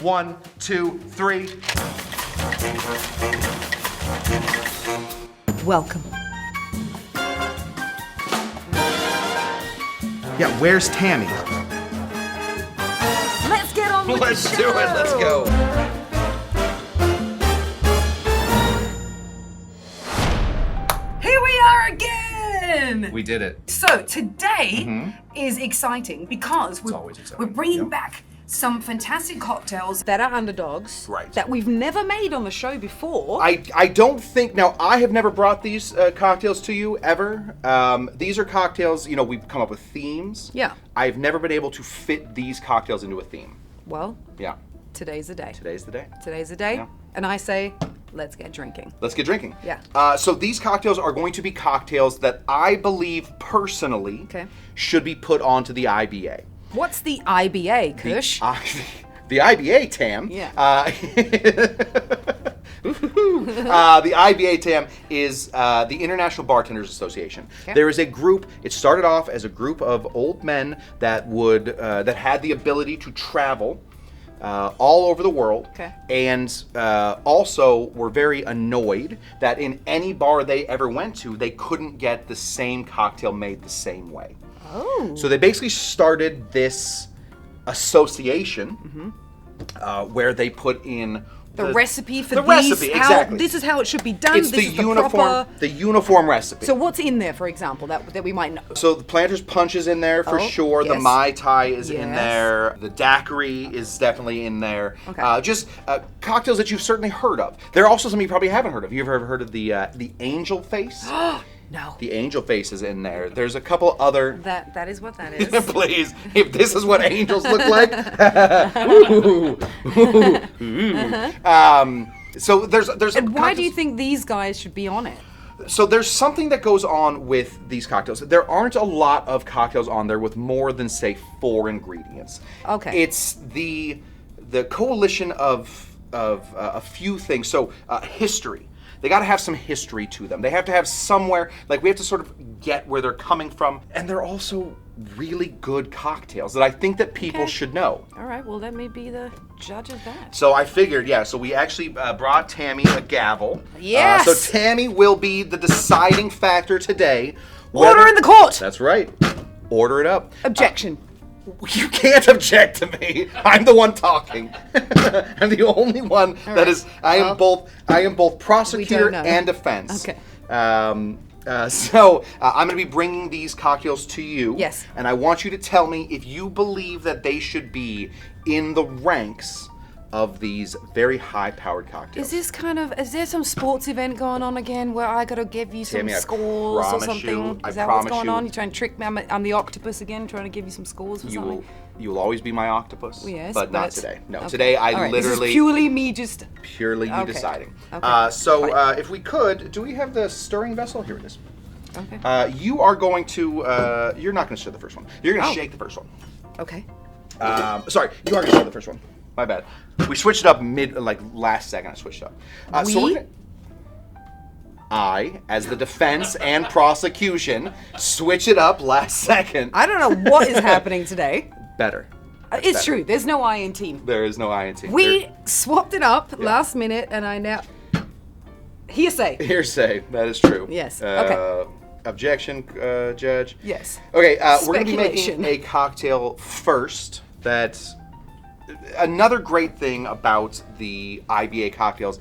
1, 2, 3. Welcome. Yeah, where's Tamee? Let's get on with Let's the do show. it. Let's go. Here we are again. We did it. So today is exciting because always exciting. we're bringing Yep. back some fantastic cocktails that are underdogs, Right. that we've never made on the show before. I don't think, now I have never brought these cocktails to you ever. These are cocktails, you know, we've come up with themes. Yeah. I've never been able to fit these cocktails into a theme. Well, Yeah. today's the day. Today's the day. Today's the day. Yeah. And I say, let's get drinking. Let's get drinking. Yeah. So these cocktails are going to be cocktails that I believe personally Okay. should be put onto the IBA. What's the IBA, Kush? The IBA, Tam. Yeah. The IBA, Tam, is the International Bartenders Association. Okay. There is a group. It started off as a group of old men that that had the ability to travel all over the world, Okay. and also were very annoyed that in any bar they ever went to, they couldn't get the same cocktail made the same way. Oh. So they basically started this association where they put in The recipe for the these, recipe, exactly. This is how it should be done. It's this the is uniform, proper. the uniform recipe. So what's in there, for example, that we might know? So the Planters Punch is in there for Oh, sure. The yes. Mai Tai is in Yes. there. The Daiquiri is definitely in there. Okay. Just cocktails that you've certainly heard of. There are also some you probably haven't heard of. You ever heard of the Angel Face? No. The Angel Face is in there. There's a couple other. That is what that is. Please, if this is what angels look like. Ooh, ooh, ooh. So there's. And why do you think these guys should be on it? So there's something that goes on with these cocktails. There aren't a lot of cocktails on there with more than, say, 4 ingredients. Okay. It's the coalition of a few things. So history. They got to have some history to them. They have to have somewhere, like we have to sort of get where they're coming from. And they're also really good cocktails that I think that people Okay. should know. All right, well, let me be the judge of that. So I figured, yeah, so we actually brought Tamee a gavel. Yes! So Tamee will be the deciding factor today. Order in the court! That's right. Order it up. Objection. You can't object to me. I'm the one talking. I'm the only one that is. I am both prosecutor know. and defense. Okay. So I'm going to be bringing these cocktails to you. Yes. And I want you to tell me if you believe that they should be in the ranks of these very high-powered cocktails. Is there some sports event going on again where I gotta give you some Tamee, I scores or promise something? you, I Is that what's promise going you. on? You trying to trick me? I'm the octopus again, trying to give you some scores or something? You will always be my octopus. Yes, but not today. No, okay. today I All right, literally. This is purely me just. Purely you Okay. deciding. Okay. So Fine. if we could, do we have the stirring vessel? Here it is. Okay. You are going to, you're not going to stir the first one. You're going to shake the first one. Okay. Sorry, you are going to stir the first one. My bad. We switched it up last second I switched it up. So We? I, as the defense and prosecution, switch it up last second. I don't know what is happening today. Better. It's true. There's no I in team. There is no I in team. We swapped it up last minute, and I now hearsay. Hearsay, that is true. Yes, okay. Objection, Judge. Yes. Okay, we're going to be Speculation. making a cocktail first that... Another great thing about the IBA cocktails,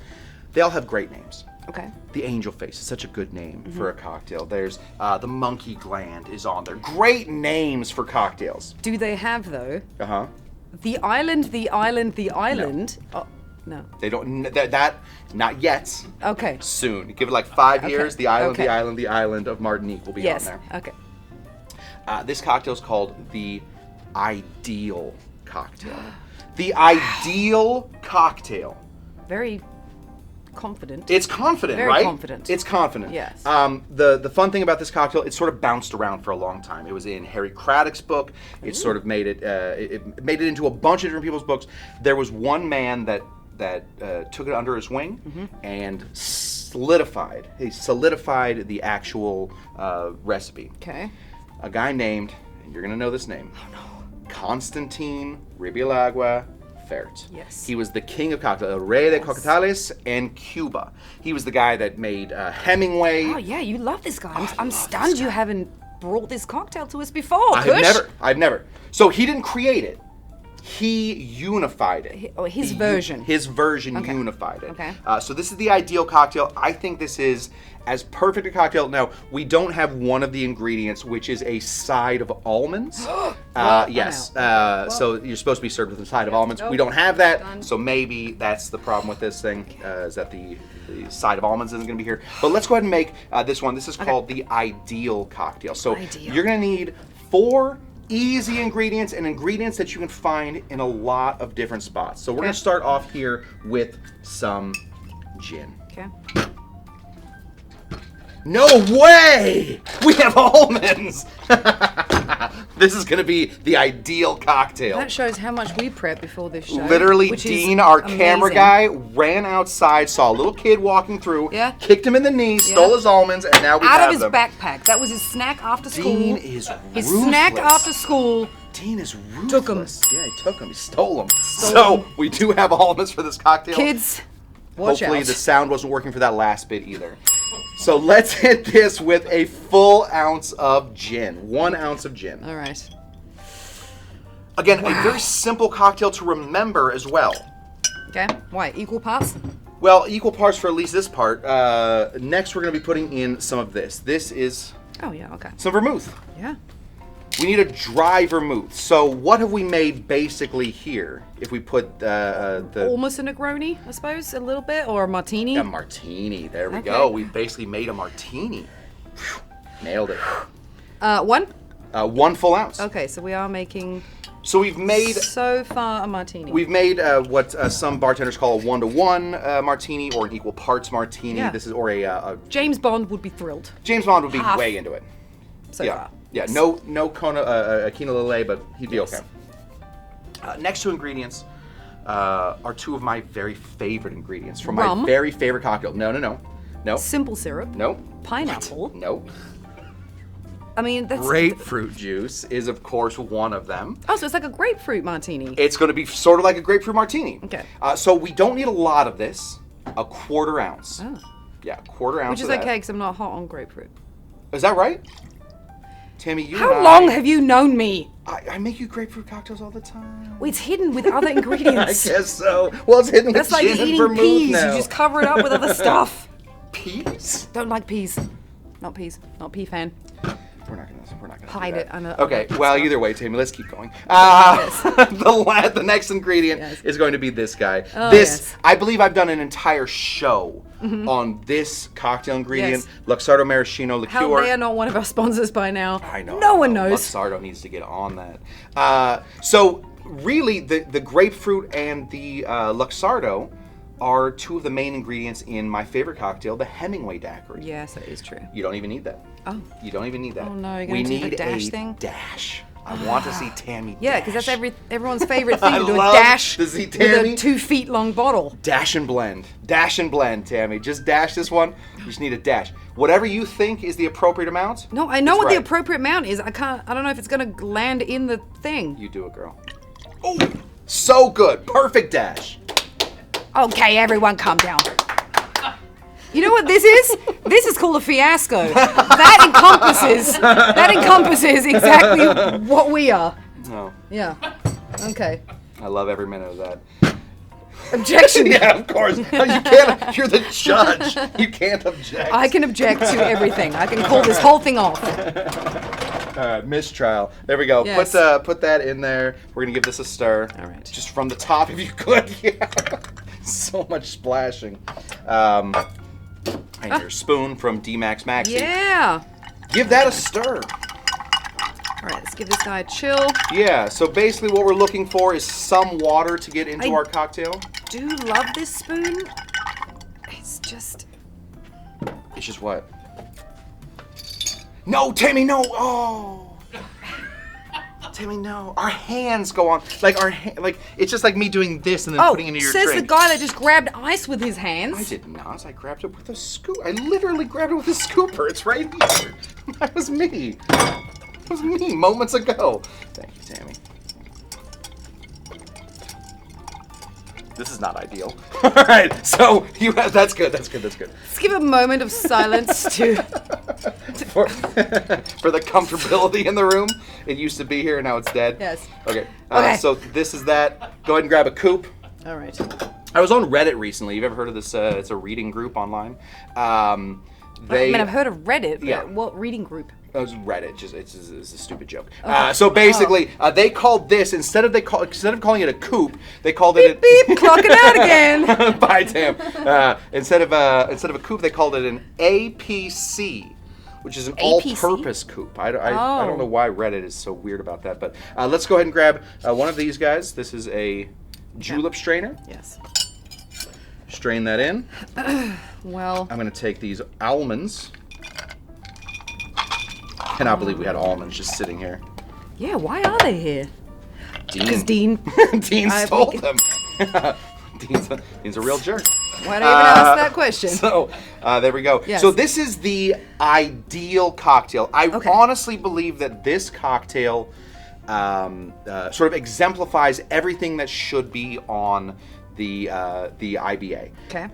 they all have great names. Okay. The Angel Face is such a good name for a cocktail. There's the Monkey Gland is on there. Great names for cocktails. Do they have though? Uh-huh. The island, the island, the island. Oh, no. They don't... That not yet. Okay. Soon. Give it like 5 Okay. years. The island, Okay. the island, the island of Martinique will be Yes. on there. Okay. This cocktail is called the Ideal Cocktail. The Ideal Cocktail. Very confident. It's confident, Very right? confident. It's confident. Yes. The fun thing about this cocktail, it sort of bounced around for a long time. It was in Harry Craddock's book. It sort of made it made it into a bunch of different people's books. There was one man that took it under his wing and solidified. He solidified the actual recipe. Okay. A guy named, and you're gonna know this name. Oh no. Constantine Ribialagua ferret. Yes. He was the king of cocktails, El Rey de Cocktails in Cuba. He was the guy that made Hemingway. Oh yeah, you love this guy. I'm love stunned this you guy. haven't brought this cocktail to us before. I've never. So he didn't create it. He unified it. His version. His version unified it. Okay. So this is the ideal cocktail. I think this is as perfect a cocktail. Now, we don't have one of the ingredients, which is a side of almonds. Yes. So you're supposed to be served with a side of almonds. We don't have that. Done. So maybe that's the problem with this thing, is that the side of almonds isn't going to be here. But let's go ahead and make this one. This is called the ideal cocktail. So you're going to need 4 easy ingredients and ingredients that you can find in a lot of different spots. So we're going to start off here with some gin. Okay. No way! We have almonds! This is going to be the ideal cocktail. That shows how much we prep before this show. Literally, which Dean, is our amazing. camera guy, ran outside, saw a little kid walking through, kicked him in the knee, stole his almonds, and now we have out of his them. backpack. That was his snack after school. Dean is his ruthless. snack after school. Dean is ruthless. Took 'em. Yeah, he took them. He stole them. So we do have almonds for this cocktail. Kids, watch Hopefully out. the sound wasn't working for that last bit either. So let's hit this with a full ounce of gin. 1 ounce of gin. All right. Again, a very simple cocktail to remember as well. Okay. Why? Equal parts? Well, equal parts for at least this part. Next, we're going to be putting in some of this. This is Oh yeah. Okay. some vermouth. Yeah. We need a dry vermouth. So what have we made basically here? If we put the Almost a Negroni, I suppose, a little bit, or a martini. a martini. There we Okay. go. We basically made a martini. Whew. Nailed it. 1. 1 full ounce. Okay, so we are making So we've made so far a martini. We've made what some bartenders call a 1-to-1 martini or an equal parts martini. Yeah. This is or a James Bond would be thrilled. James Bond would be Half. way into it. So Yeah, far. yeah. No Kona Kina Lele, but he'd be okay. Next 2 ingredients are 2 of my very favorite ingredients from Rum. my very favorite cocktail. No. Simple syrup. No. Pineapple. No. I mean, that's Grapefruit juice is of course one of them. Oh, so it's like a grapefruit martini. It's going to be sort of like a grapefruit martini. Okay. So we don't need a lot of this. A 1/4 ounce. Oh. Yeah, 1/4 ounce. Which is of that. okay because I'm not hot on grapefruit. Is that right? Tammy, you How and long have you known me? I make you grapefruit cocktails all the time. Well, it's hidden with other I ingredients. guess so. Well, it's hidden That's with like gin and eating vermouth peas. now. You just cover it up with other stuff. Peas? Don't like peas. Not peas. Not pea fan. We're not gonna Hide do it that. under Okay. other Well, stuff. either way, Tammy, let's keep going. Yes. The next ingredient Yes. is going to be this guy. Oh, this, yes. I believe, I've done an entire show on this cocktail ingredient. Yes. Luxardo Maraschino Liqueur. How they are not one of our sponsors by now. I know. No one knows. Luxardo needs to get on that. So really, the grapefruit and the Luxardo are 2 of the main ingredients in my favorite cocktail, the Hemingway daiquiri. Yes, that is true. You don't even need that. Oh. You don't even need that. Oh, no, you're we gonna do the need dash a thing? dash. I want to see Tammy Yeah, dash. because that's everyone's favorite thing. I To do a love dash to see with Tammy. a 2 feet long bottle. Dash and blend. Dash and blend, Tammy. Just dash this one. You just need a dash. Whatever you think is the appropriate amount. No, I know it's what the right. appropriate amount is. I don't know if it's gonna land in the thing. You do it, girl. Oh, so good. Perfect dash. Okay, everyone calm down. You know what this is? This is called a fiasco. That encompasses exactly what we are. No, Yeah. Okay. I love every minute of that. Objection. Yeah, of course. You can't. You're the judge. You can't object. I can object to everything. I can call this whole thing off. Mistrial. There we go. Yes. Put that in there. We're gonna give this a stir. All right. Just from the top, if you could. Yeah. So much splashing. And your spoon from D-Max Maxi. Yeah. Give that a stir. All right, let's give this guy a chill. Yeah. So basically, what we're looking for is some water to get into I- our cocktail. Do love this spoon. It's just. It's just what? No, Tammy, no. Oh. Tammy, no. Our hands go on. Like it's just like me doing this and then Oh, putting it into your says drink. the guy that just grabbed ice with his hands. I did not. I grabbed it with a scoop. I literally grabbed it with a scooper. It's right here. That was me. That was me moments ago. Thank you, Tammy. This is not ideal. All right, so that's good. That's good. Let's give a moment of silence to for the comfortability in the room. It used to be here, and now it's dead. Yes. Okay. Okay. So this is that. Go ahead and grab a coupe. All right. I was on Reddit recently. You've ever heard of this? It's a reading group online. I've heard of Reddit. But Yeah. What reading group? It was Reddit. It's a stupid joke. So basically, they called this instead of calling it a coupe, they called it Beep, clocking out again. Bye, Tam. Instead of a coupe, they called it an APC, which is an all-purpose coupe. I don't know why Reddit is so weird about that, but let's go ahead and grab one of these guys. This is a julep strainer. Yes. Strain that in. Well, I'm going to take these almonds. Cannot believe we had almonds just sitting here. yeah. Why are they here? Because Dean. Dean stole them. Dean's a real jerk. Why do you even ask that question? So there we go. Yes. So this is the ideal cocktail. I honestly believe that this cocktail sort of exemplifies everything that should be on the IBA. Okay.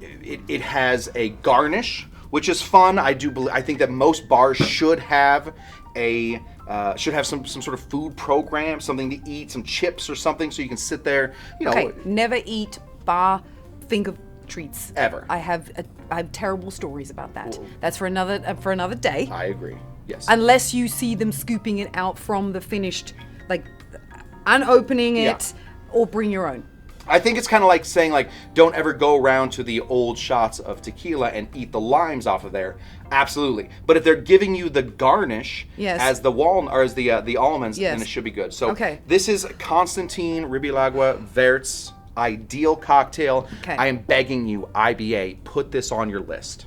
It has a garnish, which is fun. I think that most bars should have some sort of food program, something to eat, some chips or something, so you can sit there. Okay. Never eat bar finger treats ever. I have terrible stories about that. That's for another day. I agree. Yes. Unless you see them scooping it out from the finished, like unopening it, or bring your own. I think it's kind of like saying, like, don't ever go around to the old shots of tequila and eat the limes off of there. Absolutely. But if they're giving you the garnish as the the almonds, then it should be good. So this is Constantine Ribilagua Vert's ideal cocktail. Okay. I am begging you, IBA, put this on your list.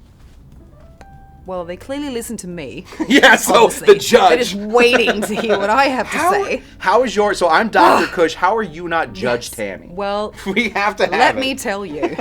Well, they clearly listen to me. Yeah, so the judge. They're just waiting to hear what I have to say. How is yours? So I'm Dr. Kush. How are you not Judge Tamee? Well, we have to have let me tell you.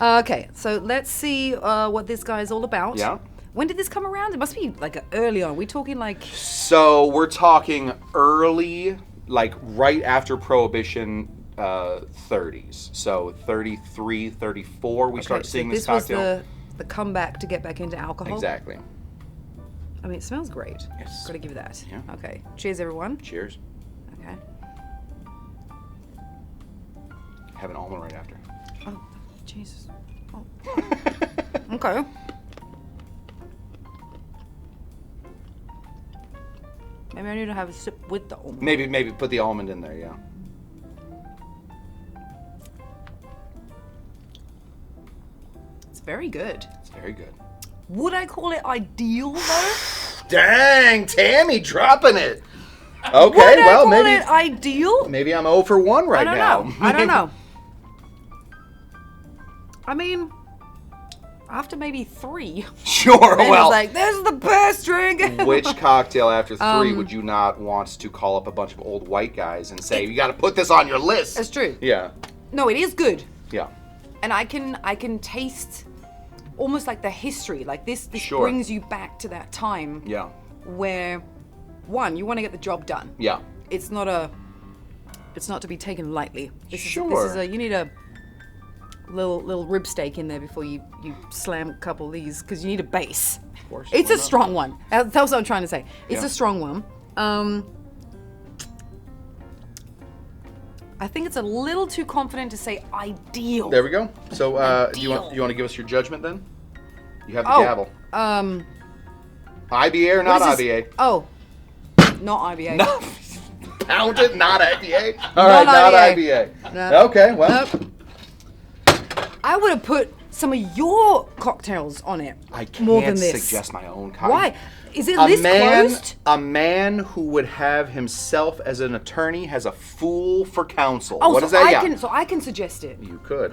Okay, so let's see what this guy is all about. Yeah. When did this come around? It must be like early on. We're talking like... So we're talking early, like right after Prohibition, 30s. So 33, 34, we start seeing this cocktail. This was the comeback to get back into alcohol. Exactly. I mean, it smells great. Yes. Gotta give that. Yeah. Okay. Cheers, everyone. Cheers. Okay. Have an almond right after. Oh, Jesus. Oh. Okay. Maybe I need to have a sip with the almond. Maybe put the almond in there, yeah. It's very good. It's very good. Would I call it ideal though? Dang, Tamee dropping it. Okay, Would well, I call maybe it ideal? maybe I'm 0 for 1 right now. I don't know. I mean, after maybe 3. Sure, then well. it's like, this is the best drink. Which cocktail after 3 would you not want to call up a bunch of old white guys and say, you got to put this on your list? That's true. Yeah. No, it is good. Yeah. And I can taste almost like the history. Like this Sure. brings you back to that time. Yeah. Where, one, you want to get the job done. Yeah. It's not to be taken lightly. Sure. You need a little rib steak in there before you slam a couple of these, because you need a base. Of course. It's a strong one. That's what I'm trying to say. It's a strong one. I think it's a little too confident to say ideal. There we go. So do you want to give us your judgment then? You have the gavel. IBA or not IBA? Oh, not IBA. No. Pound it, not IBA. All right, not IBA. No. Okay, well. Nope. I would have put some of your cocktails on it. I more than can't this. suggest my own cocktail. Why? Is it list closed? A man who would have himself as an attorney has a fool for counsel. Oh, what so is that? I can suggest it. You could.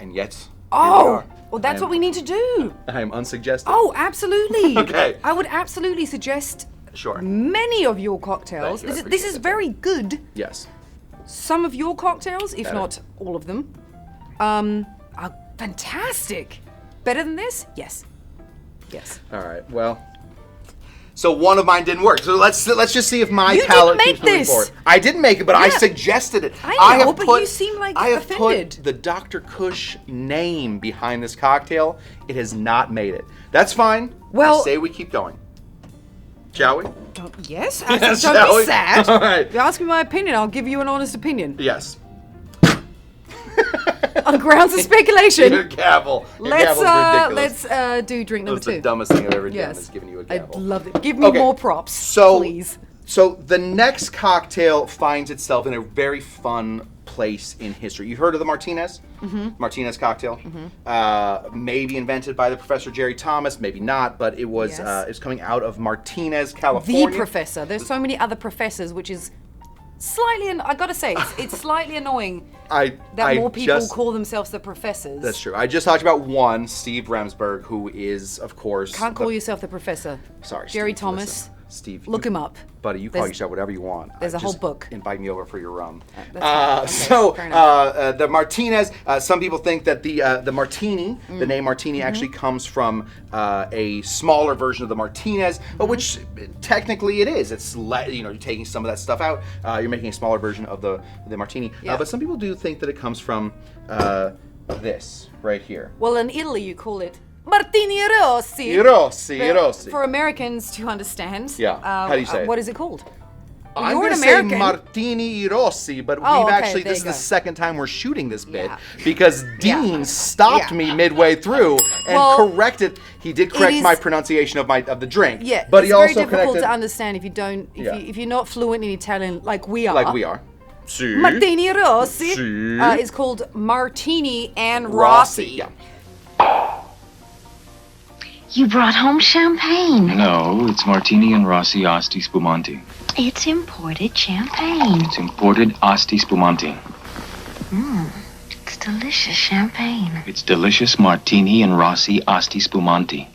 And yet. Oh, well, that's what we need to do. I am unsuggested. Oh, absolutely. Okay. I would absolutely suggest Sure. many of your cocktails. Thank you, This is very good. Yes. Some of your cocktails, if Better. not all of them, are fantastic. Better than this? Yes. Yes. All right. Well. So one of mine didn't work. So let's just see if my You palate didn't keeps make moving this. forward. I didn't make it, but I Yeah. suggested it. I know, but you seem like I have offended. put the Dr. Kush name behind this cocktail. It has not made it. That's fine. Well- I say we keep going. Shall we? Yes. Yes, Don't shall be we? sad. All right. If you ask me my opinion, I'll give you an honest opinion. Yes. On grounds of speculation. Your gavel. Your Let's gavel's ridiculous. do drink number That's 2. the dumbest thing I've ever done Yes. is giving you a I gavel. love it. Give me Okay, more props, So, please. so the next cocktail finds itself in a very fun place in history. You've heard of the Martinez? Mm-hmm. Martinez cocktail? Mm-hmm. Maybe invented by the Professor Jerry Thomas, maybe not, but it was Yes. it's coming out of Martinez, California. The professor. There's so many other professors, which is slightly, I gotta say, it's slightly annoying that more people call themselves the professors. That's true. I just talked about one, Steve Remsburg, who is, of course... Can't call yourself the professor. Sorry, Jerry Steve, Thomas. listen. Steve, Look him up. Buddy, you call yourself whatever you want. There's a whole Just book. Invite me over for your rum. That's okay, fair enough. The Martinez, some people think that the martini, Mm. the name martini, Mm-hmm. actually comes from a smaller version of the Martinez, which technically it is. It's you're taking some of that stuff out. You're making a smaller version of the martini. Yeah. But some people do think that it comes from this right here. Well, in Italy, you call it Martini Rossi. Rossi. For Americans to understand. Yeah. How do you say it? What is it called? I'm You're going an to say American. Martini Rossi, but Oh, we've okay, actually, there this is you the go. second time we're shooting this bit Yeah. because Dean stopped Yeah. me midway through and Well, corrected. He did correct is- my pronunciation of the drink. Yeah, but it's he also very difficult corrected to understand if you don't, Yeah. if you're not fluent in Italian like we are. like we are. Si. Martini Rossi Si. is called Martini and Rossi. Rossi. Yeah. You brought home champagne. No, it's Martini and Rossi Asti Spumante. It's imported champagne. It's imported Asti Spumante. It's delicious champagne. It's delicious Martini and Rossi Asti Spumante.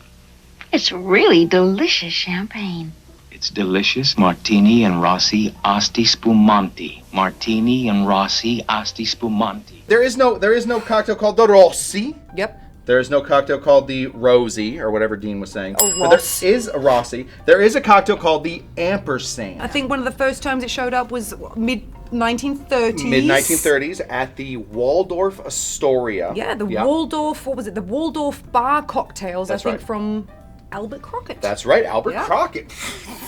It's really delicious champagne. It's delicious Martini and Rossi Asti Spumante. Martini and Rossi Asti Spumante. There is no cocktail called the Rossi. Yep. There is no cocktail called the Rosie, or whatever Dean was saying. Oh, But Ross. there is a Rossi. There is a cocktail called the Ampersand. I think one of the first times it showed up was mid 1930s. Mid 1930s at the Waldorf Astoria. Yeah, the Waldorf. What was it? The Waldorf bar cocktails. That's I think right. from Albert Crockett. That's right, Albert Yeah. Crockett.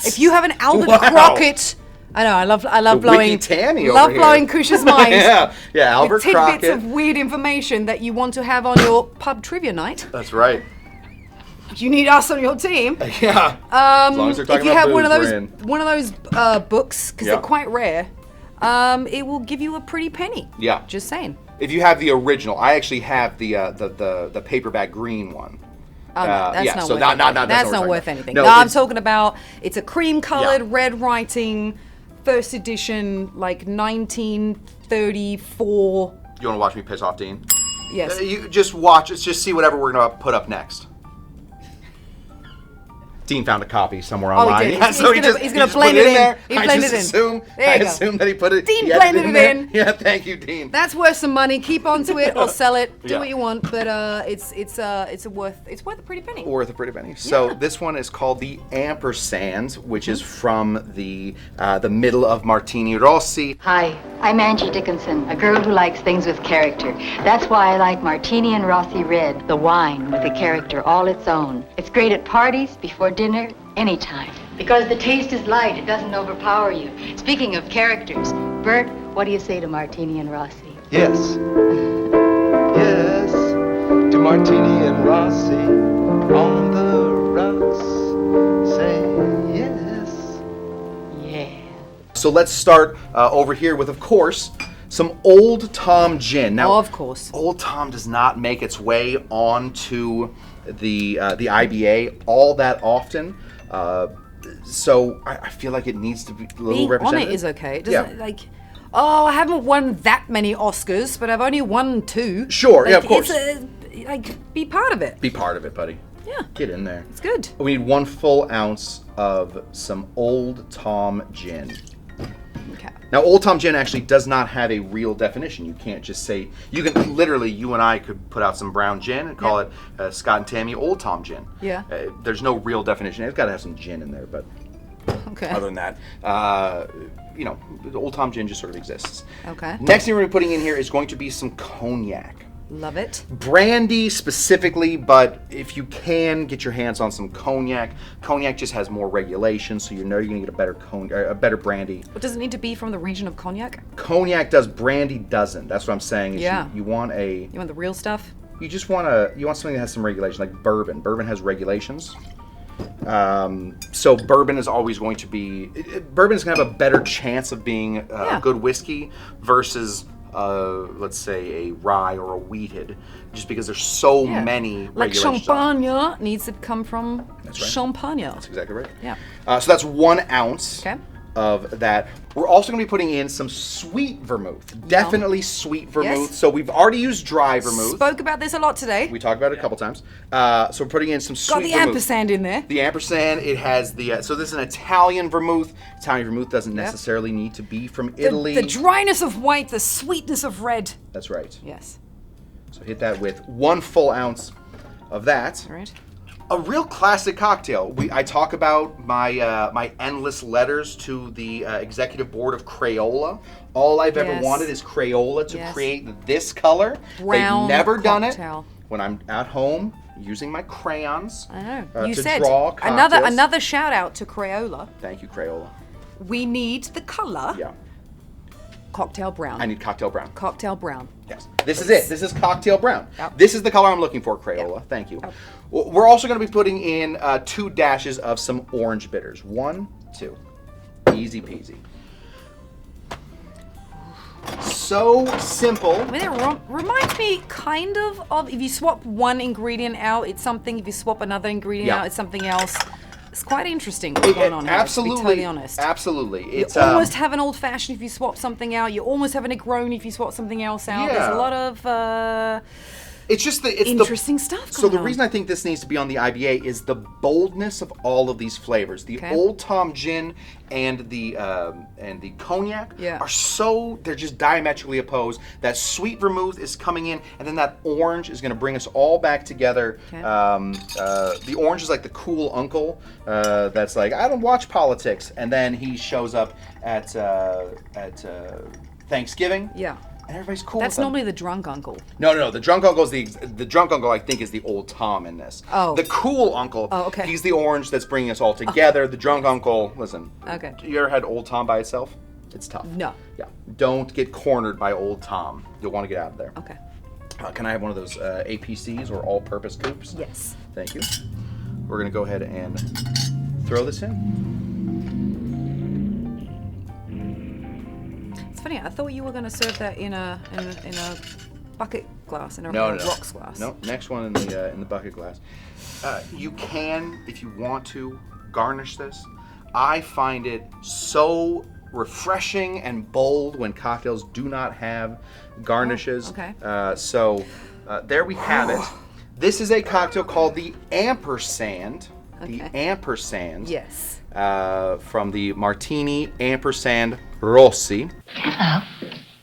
If you have an Albert Wow. Crockett, I know. I love The blowing. Wiki Tammy love over here. blowing Cush's mind. yeah, Albert with tidbits Crockett. of weird information that you want to have on your pub trivia night. That's right. You need us on your team. Yeah. As long as they're talking If you about have booze, we're in. one of those books, because Yeah. they're quite rare, it will give you a pretty penny. Yeah. Just saying. If you have the original, I actually have the paperback green one. Oh, no, that's yeah, not so worth not- anything. not- That's what not we're worth talking about. anything. No, No, I'm it's- talking about it's a cream-colored, Yeah. red writing, first edition, like 1934. You want to watch me piss off, Dean? Yes. You just watch. Let's just see whatever we're gonna put up next. Dean found a copy somewhere Oh, he online. did. Yeah, He's so he gonna- just he's gonna just blend put it in. there. He I blended just it in. assume. There I you go. assume that he put it. Dean he had blended it there. in. Yeah, thank you, Dean. That's worth some money. Keep on to it or sell it. Do Yeah. what you want, but it's worth a pretty penny. Worth a pretty penny. So Yeah. this one is called the Ampersand, which is from the middle of Martini Rossi. Hi, I'm Angie Dickinson, a girl who likes things with character. That's why I like Martini and Rossi Red, the wine with a character all its own. It's great at parties, before dinner, anytime. Because the taste is light, it doesn't overpower you. Speaking of characters, Bert, what do you say to Martini and Rossi? Yes. Yes. To Martini and Rossi on the rocks. Say yes. Yeah. So let's start over here with, of course, some Old Tom gin. Now, Of course. Old Tom does not make its way onto the IBA all that often. So I feel like it needs to be a little Being on represented. it is okay. It Yeah. doesn't I haven't won that many Oscars, but I've only won 2. Sure, yeah, of course. It's be part of it. Be part of it, buddy. Yeah, Get in there. it's good. We need 1 full ounce of some Old Tom gin. Okay. Now, Old Tom Gin actually does not have a real definition. You can't just say, you can literally, you and I could put out some brown gin and call it Scott and Tamee Old Tom Gin. Yeah. There's no real definition. It's got to have some gin in there, but Okay. other than that, you know, the Old Tom Gin just sort of exists. Okay. Next thing we're going to be putting in here is going to be some cognac. Love it. Brandy specifically, but if you can get your hands on some cognac, cognac just has more regulation, so you know you're gonna get a better brandy. But does it need to be from the region of cognac? Cognac does, brandy doesn't. That's what I'm saying. Is Yeah. You want You want the real stuff? you just want something that has some regulation, like bourbon. Bourbon has regulations. So bourbon is always going to be, bourbon is gonna have a better chance of being a good whiskey versus let's say a rye or a wheated, just because there's so many like regulations. champagne needs to come from That's right. champagne. That's exactly right. Yeah. So that's 1 ounce Okay. of that. We're also going to be putting in some sweet vermouth. Definitely sweet vermouth. Yes. So we've already used dry vermouth. Spoke about this a lot today. We talked about it a couple times. So we're putting in some sweet Got the vermouth. ampersand in there. The ampersand, it has the, so this is an Italian vermouth. Italian vermouth doesn't necessarily need to be from Italy. The dryness of white, the sweetness of red. That's right. Yes. So hit that with 1 full ounce of that. All right. A real classic cocktail. I talk about my endless letters to the executive board of Crayola. All I've ever wanted is Crayola to create this color. Brown They've never done cocktail. it. When I'm at home using my crayons I know. You to said draw cocktails. another shout out to Crayola. Thank you, Crayola. We need the color. Yeah. Cocktail brown. I need cocktail brown. Cocktail brown. Yes. This is it. This is cocktail brown. Yep. This is the color I'm looking for, Crayola. Yep. Thank you. Yep. We're also going to be putting in 2 dashes of some orange bitters. 1, 2. Easy peasy. So simple. I mean, it reminds me kind of if you swap one ingredient out, it's something. If you swap another ingredient out, it's something else. It's quite interesting what's going on here, Absolutely. to be totally honest. Absolutely. You It's almost have an old-fashioned if you swap something out. You almost have a Negroni if you swap something else out. Yeah. There's a lot of it's just interesting stuff going So the on. reason I think this needs to be on the IBA is the boldness of all of these flavors. The Old Tom Gin and the cognac are they're just diametrically opposed. That sweet vermouth is coming in, and then that orange is going to bring us all back together. Okay. The orange is like the cool uncle that's like, I don't watch politics, and then he shows up at Thanksgiving. Yeah. And everybody's cool. That's with him. normally the drunk uncle. No. The drunk uncle is the drunk uncle. I think is the Old Tom in this. Oh. The cool uncle. Oh, okay. He's the orange that's bringing us all together. The drunk uncle. Listen. Okay. You ever had Old Tom by itself? It's tough. No. Yeah. Don't get cornered by Old Tom. You'll want to get out of there. Okay. Can I have one of those APCs or all-purpose coupes? Yes. Thank you. We're gonna go ahead and throw this in. It's funny. I thought you were going to serve that in a bucket glass, in a No. rocks glass. No, next one in the bucket glass. You can, if you want to, garnish this. I find it so refreshing and bold when cocktails do not have garnishes. Okay. So there we have it. This is a cocktail called the Ampersand. The Ampersand. Yes. From the Martini Ampersand Rossi. Hello.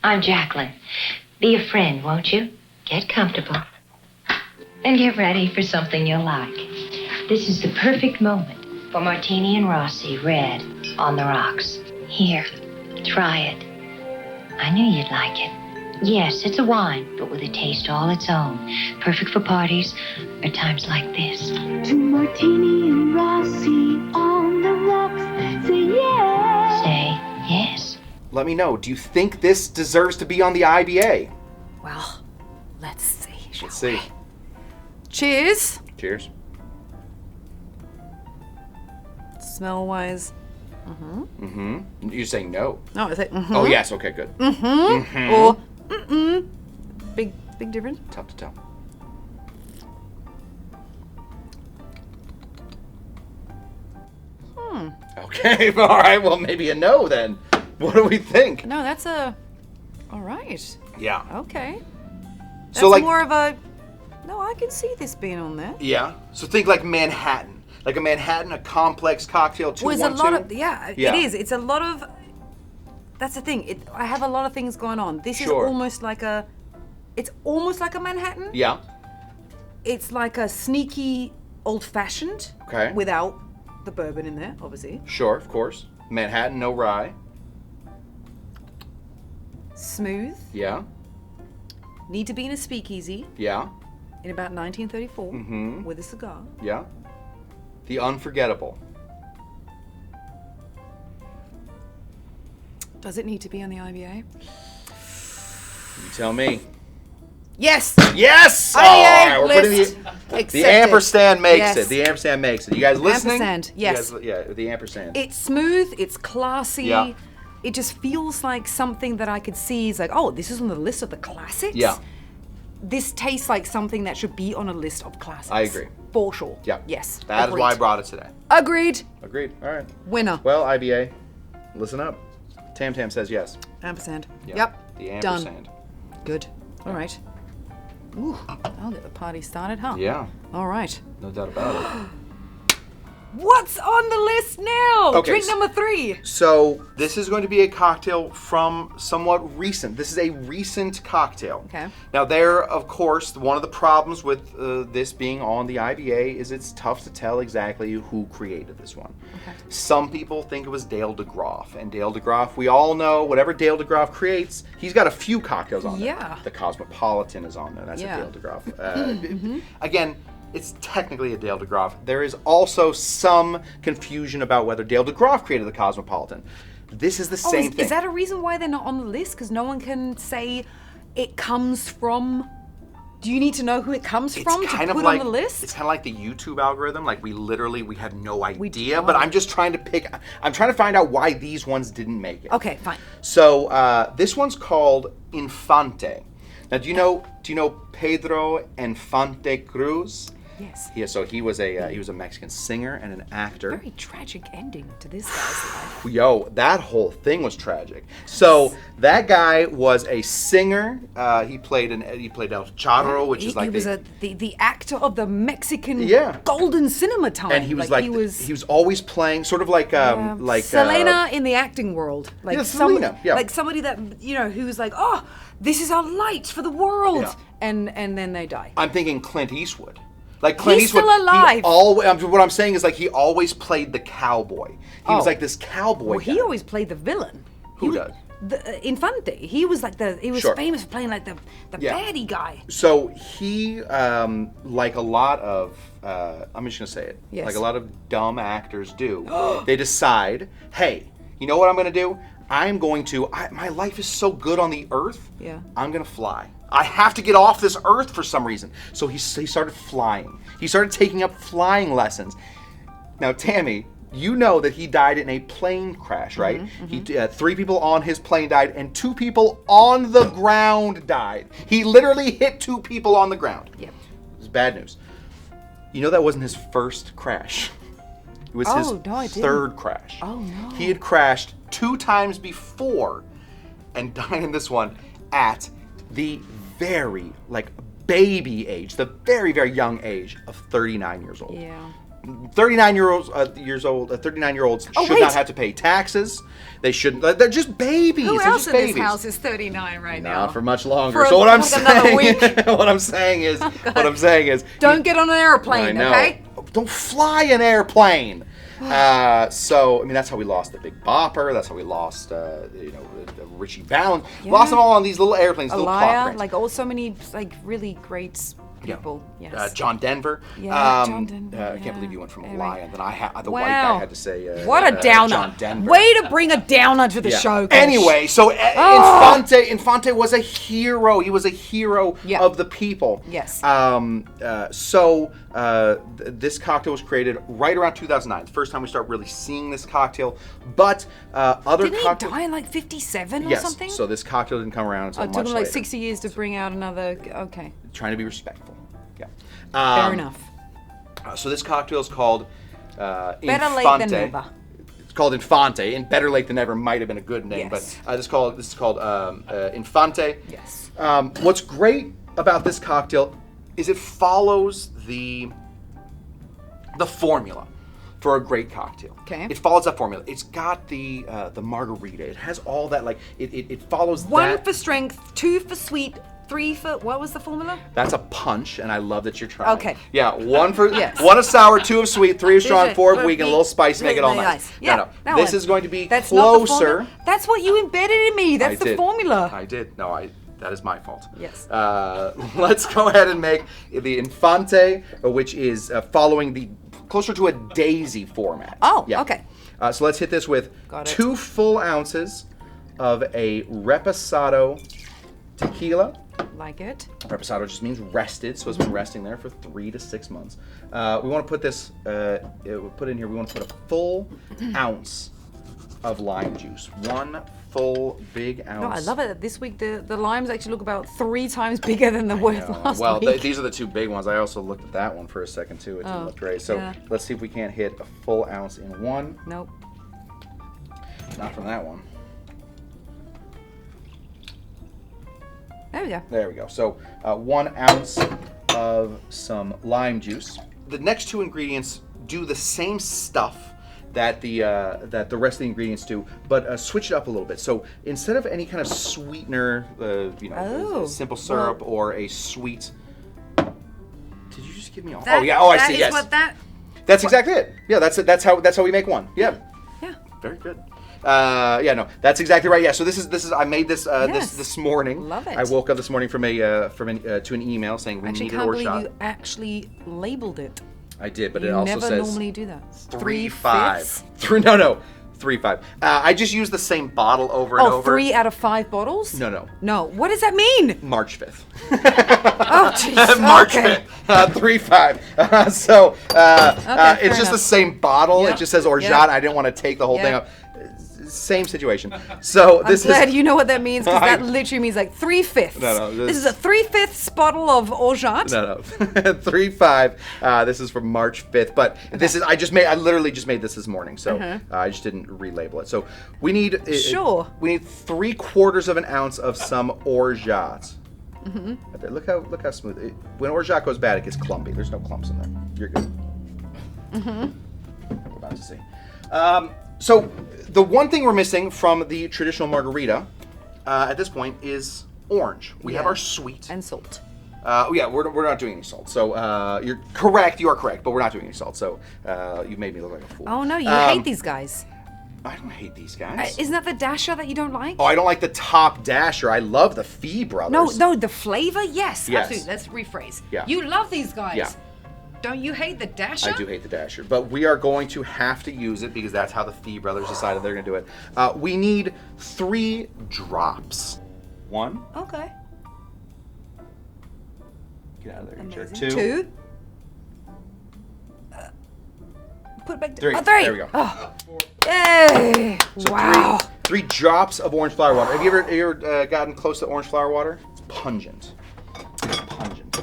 I'm Jacqueline. Be a friend, won't you? Get comfortable. And get ready for something you'll like. This is the perfect moment for Martini and Rossi Red on the rocks. Here, try it. I knew you'd like it. Yes, it's a wine, but with a taste all its own. Perfect for parties or times like this. To Martini and Rossi on the rocks. Say yes. Say yes. Let me know. Do you think this deserves to be on the IBA? Well, let's see. Let's see. Cheers. Cheers. Smell-wise. You're saying no. No, I say Oh yes. Okay. Good. or Big difference. Tough to tell. Okay. All right. Well, maybe a no then. What do we think? No, that's a. All right. Yeah. Okay. That's So, like- more of a. No, I can see this being on there. Yeah. So think like Manhattan. Like a Manhattan, a complex cocktail. Well, it's a lot of it is. It's a lot of that's the thing. I have a lot of things going on. This is almost like a Manhattan. Yeah. It's like a sneaky old-fashioned. Okay. Without the bourbon in there, obviously. Sure, of course. Manhattan, no rye. Smooth. Yeah. Need to be in a speakeasy. Yeah. In about 1934. Mm-hmm. With a cigar. Yeah. The unforgettable. Does it need to be on the IBA? You tell me. Yes! Yes! IBA We're list putting the Ampersand makes it. The Ampersand makes it. You guys listening? Ampersand, yes. The Ampersand. It's smooth, it's classy. Yeah. It just feels like something that I could see is like, oh, this is on the list of the classics? Yeah. This tastes like something that should be on a list of classics. I agree. For sure. Yeah. Yes. That is why I brought it today. Agreed. Agreed. All right. Winner. Well, IBA, listen up. Tam Tam says yes. Ampersand. Yeah. Yep. The Ampersand. Done. Good. All right. Ooh, I'll get the party started, huh? Yeah. All right. No doubt about it. What's on the list now? Okay, Drink number 3. So this is going to be a cocktail from somewhat recent. This is a recent cocktail. Okay. Now there, of course, one of the problems with this being on the IBA is it's tough to tell exactly who created this one. Okay. Some people think it was Dale DeGroff. And Dale DeGroff, we all know, whatever Dale DeGroff creates, he's got a few cocktails on there. Yeah. The Cosmopolitan is on there. That's a Dale DeGroff. Again, it's technically a Dale DeGroff. There is also some confusion about whether Dale DeGroff created the Cosmopolitan. This is the same thing. Is that a reason why they're not on the list? Because no one can say it comes from... Do you need to know who it comes from to put on the list? It's kind of like the YouTube algorithm. Like we have no idea, but I'm just trying to I'm trying to find out why these ones didn't make it. Okay, fine. So this one's called Infante. Now, do you know Pedro Infante Cruz? Yes. Yeah, so he was a Mexican singer and an actor. Very tragic ending to this guy's life. Yo, that whole thing was tragic. So that guy was a singer. He played El Charro, which is like the actor of the Mexican golden cinema time. And he was he was always playing sort of like Selena in the acting world. Like Selena. Yeah. Like somebody that who was like, oh, this is our light for the world, and then they die. I'm thinking Clint Eastwood. Like Clint He's Eastwood, still alive. What I'm saying is like he always played the cowboy. He was like this cowboy. Well, he always played the villain. Who does? The Infante. He was like famous for playing like the baddie guy. So he, like a lot of, I'm just gonna say it. Yes. Like a lot of dumb actors do. They decide, hey, you know what I'm gonna do? My life is so good on the earth. Yeah. I'm gonna fly. I have to get off this earth for some reason. So he started flying. He started taking up flying lessons. Now, Tammy, you know that he died in a plane crash, right? Mm-hmm. 3 people on his plane died and 2 people on the ground died. He literally hit 2 people on the ground. Yep. It was bad news. You know that wasn't his first crash. It was his 3rd crash. Oh, no. He had crashed 2 times before and died in this one at the very baby age, the very, very young age of 39 years old. Yeah. 39-year-olds should not have to pay taxes. They shouldn't. They're just babies. Who they're else just in babies. this house is 39 right now? Not for much longer. For so what I'm another week. what I'm saying is, don't get on an airplane, okay? Don't fly an airplane. So I mean that's how we lost the Big Bopper. That's how we lost Richie Valens. Yeah. Lost them all on these little airplanes, little clock planes. Like so many really great people. Yeah. Yes. John Denver. Yeah, John Denver. I can't believe you went from Anyway. Lion. Then the white guy had to say. What a downer! John Denver. Way to bring a downer to the show. Gosh. Anyway, so Infante was a hero. He was a hero of the people. Yes. This cocktail was created right around 2009. The first time we start really seeing this cocktail. But other Didn't cocktails. he die in like 57 or yes. something? So this cocktail didn't come around until it much took him like later. 60 years to bring out another. Okay. Trying to be respectful. Yeah. Fair enough. So this cocktail is called Better Infante. late than never. It's called Infante, and Better Late Than Never might have been a good name, Yes. but this is called Infante. Yes. What's great about this cocktail is it follows the formula for a great cocktail. Okay. It follows that formula. It's got the margarita. It has all that, like, it follows One that. for strength, 2 for sweet, 3 for, what was the formula? That's a punch, and I love that you're trying. Okay. Yeah, 1 for Yes. 1 of sour, 2 of sweet, 3 of strong, 4 of weak, and a little spice, make it all Really nice. Yeah, No. that This one. is going to be That's not the closer. formula. That's what you embedded in me. That's I the did. formula. I did. No, that is my fault. Yes. Let's go ahead and make the Infante, which is following the closer to a daisy format. Oh, okay. So let's hit this with Got it. 2 full ounces of a Reposado Tequila. Like it. Reposado just means rested, so it's been resting there for 3 to 6 months. We want to put this, put in here, we want to put a full ounce of lime juice. 1 full big ounce. No, I love it that this week the limes actually look about 3 times bigger than the were last Well, week. these are the 2 big ones. I also looked at that one for a second too. It didn't look great. So yeah. let's see if we can't hit a full ounce in one. Nope. Not from that one. There we go. There we go. So 1 ounce of some lime juice. The next 2 ingredients do the same stuff that the rest of the ingredients do, but switch it up a little bit. So instead of any kind of sweetener, a simple syrup or a sweet. Did you just give me all? That, oh yeah. Oh, I see. Is Yes. That's exactly it. Yeah. That's how we make one. Yeah. Yeah. Very good. Yeah, no, that's exactly right. Yeah, so this is I made this Yes. this morning. Love it. I woke up this morning from to an email saying we Actually, need an can't believe Orgeat. you actually labeled it. I did, but You it also never says normally do that. 3.5. No, 3.5. I just use the same bottle over and Oh, over. 3 out of 5 bottles? No. No. What does that mean? March 5th. Oh, jeez. March Okay. 5th. 3.5. It's fair just the enough. same bottle. Yep. It just says Orgeat. Yep. I didn't want to take the whole thing Yep. up. Same situation. So I'm this glad is. you know what that means because that literally means like 3/5. No, this is a 3/5 bottle of Orgeat. No. 3.5. This is from March 5th, but this is I literally just made this morning, so I just didn't relabel it. So we need Sure. we need 3/4 of an ounce of some Orgeat. Right there. Look how smooth. When Orgeat goes bad, it gets clumpy. There's no clumps in there. You're good. We're about to see. So the one thing we're missing from the traditional margarita at this point is orange. We have our sweet. And salt. Yeah, we're not doing any salt. So you're correct. You are correct, but we're not doing any salt. So you made me look like a fool. Oh, no, you hate these guys. I don't hate these guys. Isn't that the Dasher that you don't like? Oh, I don't like the top dasher. I love the Fee brothers. No, the flavor? Yes, Yes. absolutely. Let's rephrase. Yeah. You love these guys. Yeah. Don't you hate the Dasher? I do hate the dasher, but we are going to have to use it because that's how the Fee brothers decided they're going to do it. We need 3 drops. 1. Okay. Get out of there, you jerk. Amazing. 2. 2. Put it back down. 3. Oh, 3. There we go. Oh. Yay! So Wow. 3 drops of orange flower water. Have you ever gotten close to orange flower water? It's pungent. It's pungent.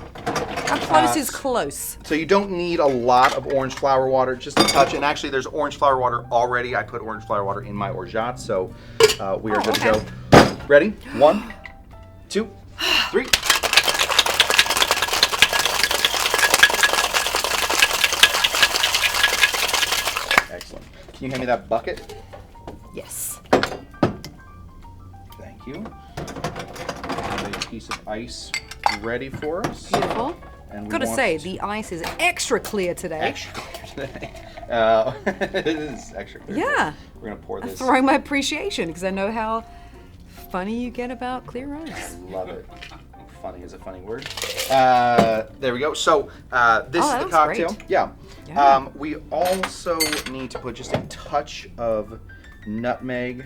How close is close? So you don't need a lot of orange flower water, just a touch. And actually, there's orange flower water already. I put orange flower water in my Orgeat, so we are good to go. Ready? 1, 2, 3. Excellent. Can you hand me that bucket? Yes. Thank you. Have a piece of ice ready for us. Beautiful. And we Gotta want say, the ice is extra clear today. extra clear today. It is extra clear. Yeah. We're gonna pour this. Throwing my appreciation because I know how funny you get about clear ice. Love it. Funny is a funny word. There we go. So this is that the looks cocktail. great. Yeah. Yeah. We also need to put just a touch of nutmeg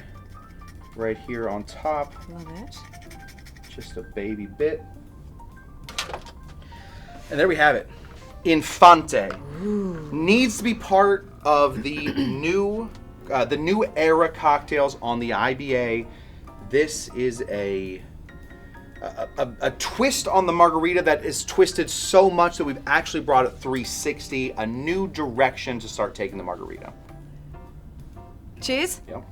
right here on top. Love it. Just a baby bit. And there we have it. Infante. Ooh. Needs to be part of the new era cocktails on the IBA. This is a twist on the margarita that is twisted so much that we've actually brought it 360, a new direction to start taking the margarita. Cheers. Yep.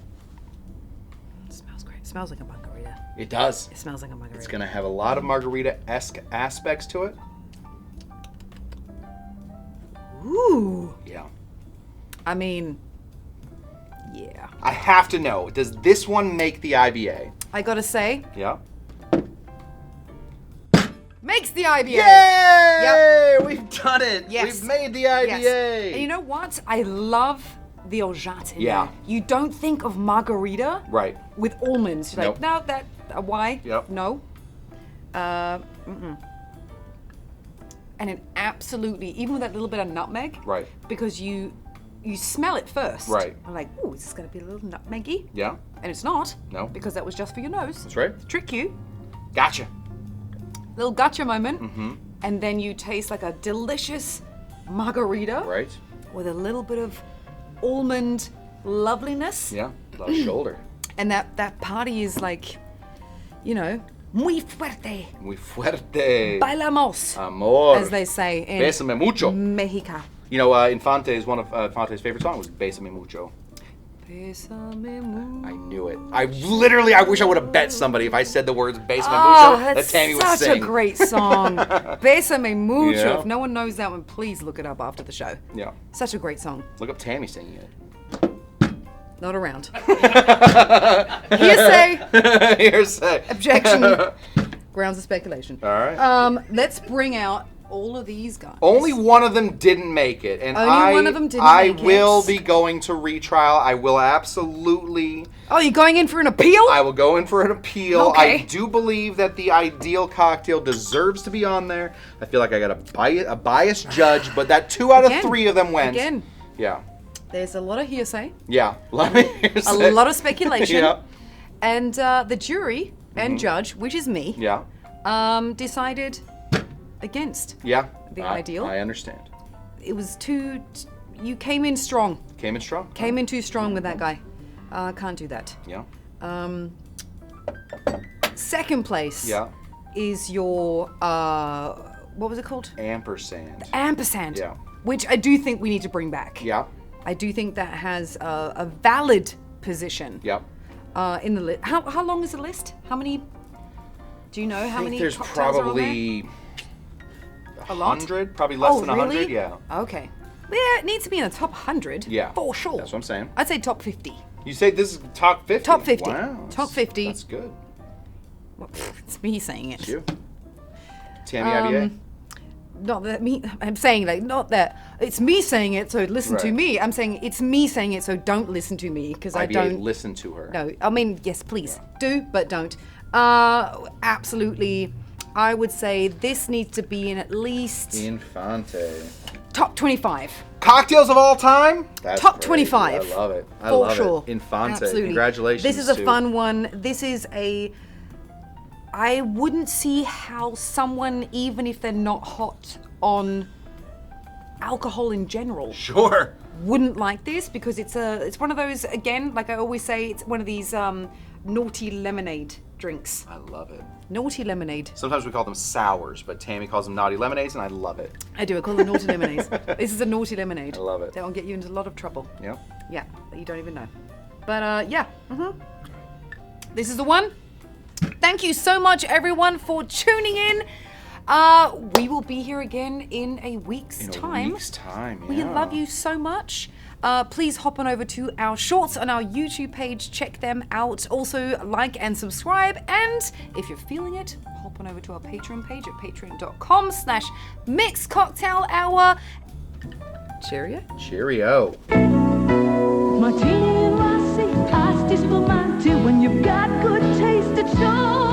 It smells great. It smells like a margarita. It does. It smells like a margarita. It's gonna have a lot of margarita-esque aspects to it. Ooh. Yeah. I mean, yeah. I have to know, does this one make the IBA? I gotta say, Yeah. makes the IBA. Yay! Yep. We've done it. Yes. We've made the IBA. Yes. And you know what? I love the Orgeat in Yeah. there. You don't think of margarita Right. with almonds. You're like, Nope. no, why? Yep. No. And it absolutely, even with that little bit of nutmeg, Right. because you smell it first. Right. I'm like, ooh, is this going to be a little nutmeggy? Yeah. And it's not. No. Because that was just for your nose. That's right. To trick you. Gotcha. Little gotcha moment. Mm-hmm. And then you taste like a delicious margarita. Right. With a little bit of almond loveliness. Yeah. A lot of shoulder. And that party is like, you know, muy fuerte. Muy fuerte. Bailamos. Amor. As they say in Bésame mucho. Mexico. You know, Infante is one of Infante's favorite songs was Bésame mucho. Bésame mucho. I knew it. I wish I would have bet somebody if I said the words Bésame Oh, mucho that Tamee would such sing. a great song. Bésame mucho. Yeah. If no one knows that one, please look it up after the show. Yeah. Such a great song. Look up Tamee singing it. Not around. Hearsay. Hearsay. Objection. Grounds of speculation. All right. Let's bring out all of these guys. Only one of them didn't make it, and Only one of them didn't I make it. will be going to retrial. I will absolutely. Oh, you're going in for an appeal? I will go in for an appeal. Okay. I do believe that the ideal cocktail deserves to be on there. I feel like I got a biased judge, but that 2 out of Again. 3 of them went. Again. Yeah. There's a lot of hearsay, Yeah. Let me a lot of speculation, Yeah. and the jury and judge, which is me, Yeah. decided against. Yeah. The ideal. I understand. It was too. You came in strong. Came in strong. Came in too strong with that guy. Can't do that. Yeah. Second place. Yeah. Is your what was it called? Ampersand. Ampersand. Yeah. Which I do think we need to bring back. Yeah. I do think that has a valid position. Yeah. In the list. How long is the list? How many? Do you know how I many? think there's cocktails are on there? probably A lot? 100, probably less than 100. Really? Yeah. Okay. Yeah, it needs to be in the top 100. Yeah. For sure. That's what I'm saying. I'd say top 50. You say this is top 50? Top 50. Wow. Top 50. That's good. Well, it's me saying it. It's you. Tamee IBA. Not that me. I'm saying like not that it's me saying it. So listen to Right. me. I'm saying it's me saying it. So don't listen to me because I IBA, don't listen to her. No, I mean yes, please do, but don't. Absolutely. I would say this needs to be in at least Infante. top 25. Cocktails of all time? That's Top great. 25. I love it. I For love sure. it. Infante. Absolutely. Congratulations. This is a to- fun one. This is I wouldn't see how someone, even if they're not hot on alcohol in general, Sure. wouldn't like this because it's one of those, again, like I always say, it's one of these naughty lemonade drinks. I love it. Naughty lemonade. Sometimes we call them sours, but Tamee calls them naughty lemonades, and I love it. I do. I call them naughty lemonades. This is a naughty lemonade. I love it. That will get you into a lot of trouble. Yep. Yeah, that you don't even know. But yeah. This is the one. Thank you so much, everyone, for tuning in. We will be here again in a week's time. In a week's time, yeah. We love you so much. Please hop on over to our shorts on our YouTube page. Check them out. Also, like and subscribe. And if you're feeling it, hop on over to our Patreon page at patreon.com/mixcocktailhour. Cheerio. Cheerio. Martini and Rossi, Asti Spumante, when you've got good taste, it's sure.